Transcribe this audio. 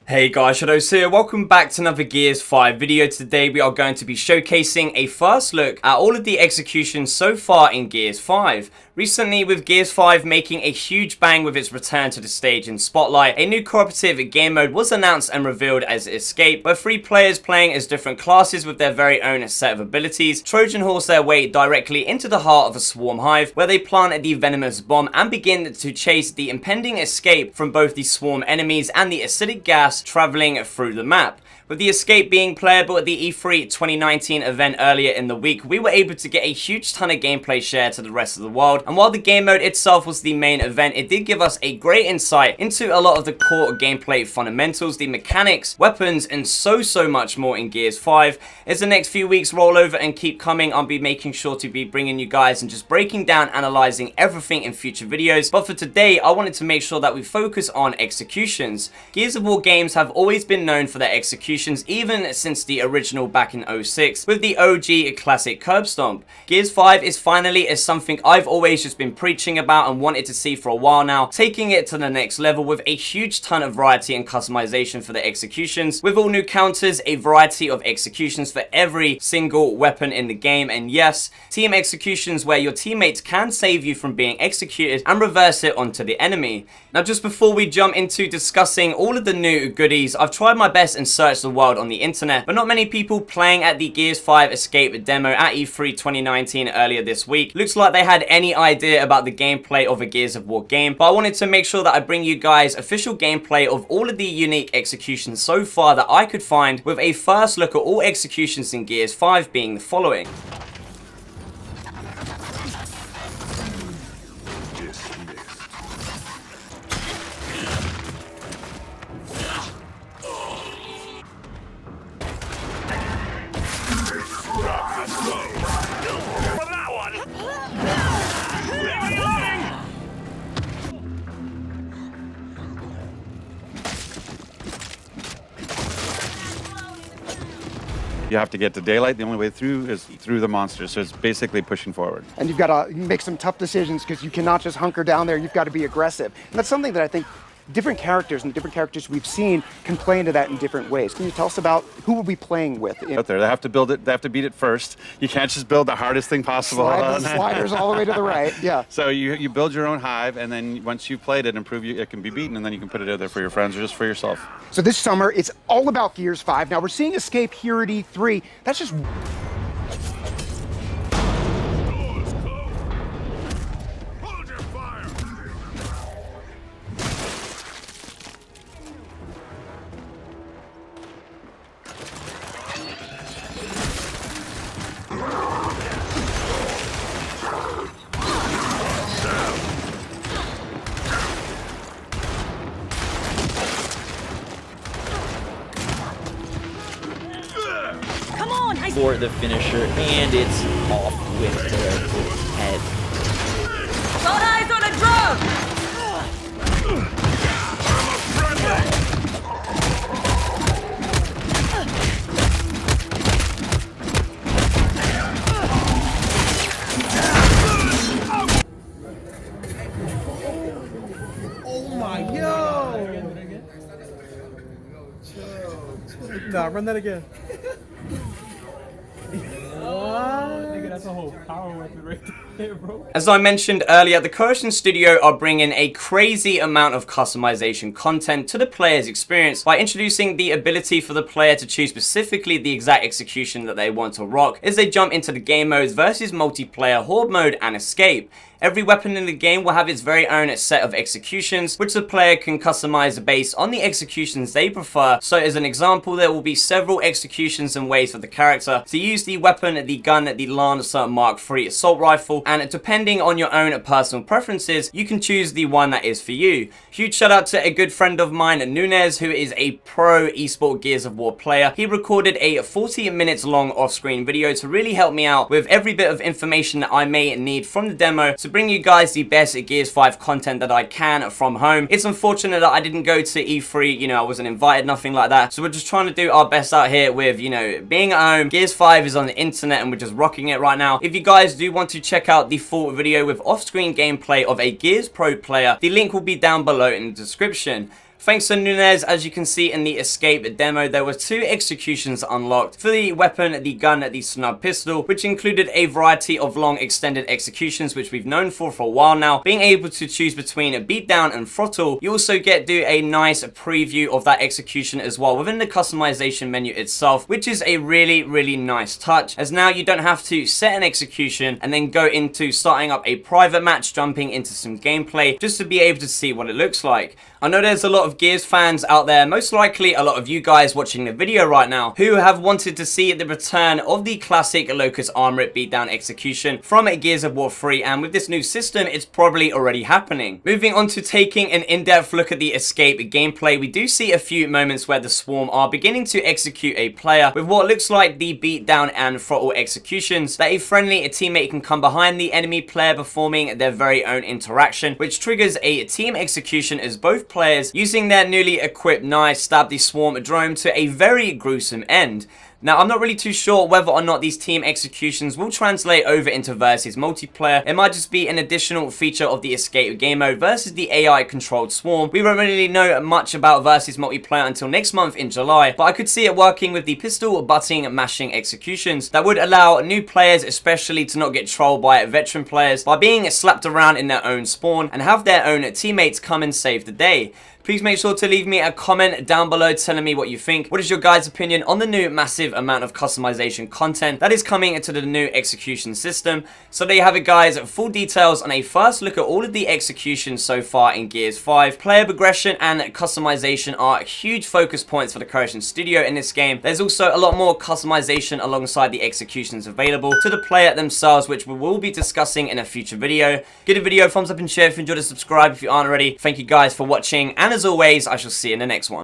Hey guys, Shadowz here. Welcome back to another Gears 5 video. Today we are going to be showcasing a first look at all of the executions so far in Gears 5. Recently, with Gears 5 making a huge bang with its return to the stage and spotlight, a new cooperative game mode was announced and revealed as Escape, where 3 players playing as different classes with their very own set of abilities Trojan horse their way directly into the heart of a swarm hive, where they plant the venomous bomb and begin to chase the impending escape from both the swarm enemies and the acidic gas traveling through the map. With the escape being playable at the E3 2019 event earlier in the week, we were able to get a huge ton of gameplay share to the rest of the world, and while the game mode itself was the main event, it did give us a great insight into a lot of the core gameplay fundamentals, the mechanics, weapons, and so much more in Gears 5. As the next few weeks roll over and keep coming, I'll be making sure to be bringing you guys and just breaking down, analyzing everything in future videos, but for today, I wanted to make sure that we focus on executions. Gears of War games have always been known for their executions, even since the original back in 06 with the OG classic curb stomp. Gears 5 is finally something I've always just been preaching about and wanted to see for a while now, taking it to the next level with a huge ton of variety and customization for the executions, with all new counters, a variety of executions for every single weapon in the game, and yes, team executions where your teammates can save you from being executed and reverse it onto the enemy. Now, just before we jump into discussing all of the new goodies, I've tried my best and searched the world on the internet, but not many people playing at the Gears 5 Escape demo at E3 2019 earlier this week. Looks like they had any idea about the gameplay of a Gears of War game, but I wanted to make sure that I bring you guys official gameplay of all of the unique executions so far that I could find, with a first look at all executions in Gears 5 being the following. You have to get to daylight. The only way through is through the monsters, so it's basically pushing forward. And you've got to make some tough decisions because you cannot just hunker down there. You've got to be aggressive. And that's something that I think different characters and different characters we've seen can play into that in different ways. Can you tell us about who we'll be playing with? Out there, they have to build it. They have to beat it first. You can't just build the hardest thing possible. Slide the sliders all the way to the right. Yeah. So you build your own hive, and then once you've played it and prove it can be beaten, and then you can put it out there for your friends or just for yourself. So this summer, it's all about Gears 5. Now we're seeing Escape here at E3. That's just... for the finisher, and it's off with the head. Got eyes on a drone! Oh my, yo! Nah, run that again. Nigga, that's a whole power weapon right there, bro. As I mentioned earlier, the Coercion Studio are bringing a crazy amount of customization content to the player's experience by introducing the ability for the player to choose specifically the exact execution that they want to rock as they jump into the game modes versus multiplayer, horde mode, and escape. Every weapon in the game will have its very own set of executions, which the player can customize based on the executions they prefer. So as an example, there will be several executions and ways for the character to use the weapon, the gun, the Lancer Mark III assault rifle, and depending on your own personal preferences, you can choose the one that is for you. Huge shout out to a good friend of mine, Nunez, who is a pro esport Gears of War player. He recorded a 40 minutes long off-screen video to really help me out with every bit of information that I may need from the demo to bring you guys the best Gears 5 content that I can from home. It's unfortunate that I didn't go to E3, you know, I wasn't invited, nothing like that. So we're just trying to do our best out here with, you know, being at home. Gears 5 is on the internet and we're just rocking it right now. If you guys do want to check out the full video with off-screen gameplay of a Gears Pro player, the link will be down below in the description. Thanks to Nunez, as you can see in the escape demo, there were 2 executions unlocked for the weapon, the gun, the snub pistol, which included a variety of long extended executions, which we've known for a while now. Being able to choose between a beatdown and throttle, you also get do a nice preview of that execution as well within the customization menu itself, which is a really nice touch, as now you don't have to set an execution and then go into starting up a private match, jumping into some gameplay just to be able to see what it looks like. I know there's a lot of Gears fans out there, most likely a lot of you guys watching the video right now, who have wanted to see the return of the classic Locust Armor beatdown execution from Gears of War 3, and with this new system, it's probably already happening. Moving on to taking an in-depth look at the escape gameplay, we do see a few moments where the Swarm are beginning to execute a player with what looks like the beatdown and throttle executions, that a friendly teammate can come behind the enemy player performing their very own interaction, which triggers a team execution as both players using their newly equipped knives stab the Swarm drone to a very gruesome end. Now, I'm not really too sure whether or not these team executions will translate over into versus multiplayer. It might just be an additional feature of the escape game mode versus the AI controlled Swarm. We won't really know much about versus multiplayer until next month in July, but I could see it working with the pistol button mashing executions that would allow new players especially to not get trolled by veteran players by being slapped around in their own spawn and have their own teammates come and save the day. Please make sure to leave me a comment down below telling me what you think. What is your guys' opinion on the new massive amount of customization content that is coming into the new execution system? So there you have it, guys. Full details on a first look at all of the executions so far in Gears 5. Player progression and customization are huge focus points for the Croatian studio in this game. There's also a lot more customization alongside the executions available to the player themselves, which we will be discussing in a future video. Give the video a thumbs up and share if you enjoyed, and subscribe if you aren't already. Thank you guys for watching, and as always, I shall see you in the next one.